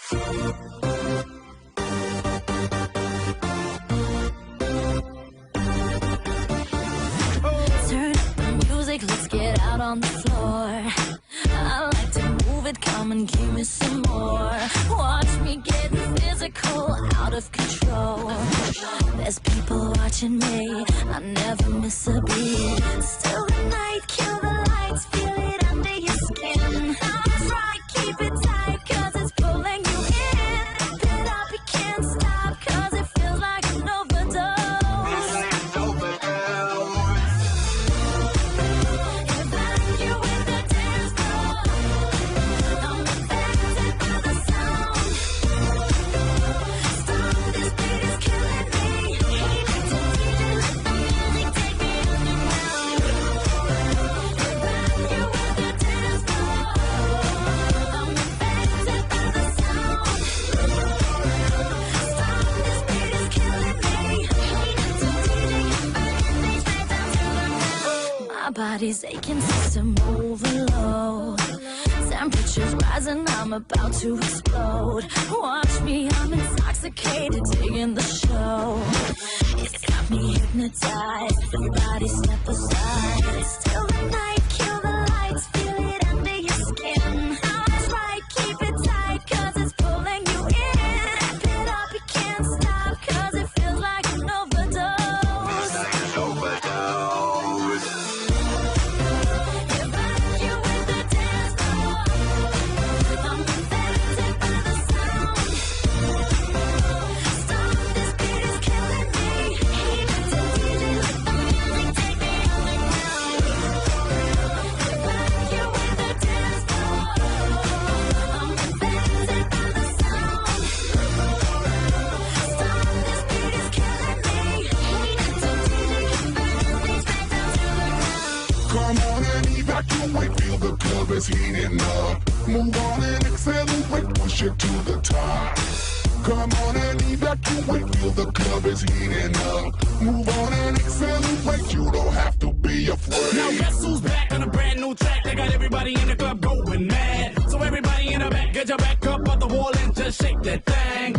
Turn up the music, let's get out on the floor. I like to move it, come and give me some more. Watch me get physical, out of control. There's people watching me, I never miss a beat. Still the night, kill the lights, feel it under your skin. Try, keep it tight, cause it's pulling you in. Wrap it up, you can't stop, cause it feels like an overdose. My body's aching, system overload. Temperature's rising, I'm about to explode. Watch me, I'm intoxicated, digging the show. It's got me hypnotized, everybody step aside. Still the night, kill the lights, feel it under your skin. Try, keep it tight, cause it's pulling you in. Wrap it up, you can't stop, cause it feels like an overdose. Come on and evacuate, feel the club is heating up. Move on and accelerate, push it to the top. Come on and evacuate, feel the club is heating up. Move on and accelerate, you don't have to be afraid. Now guess who's back on a brand new track? They got everybody in the club going mad. So everybody in the back, get your back up on the wall and just shake that thing.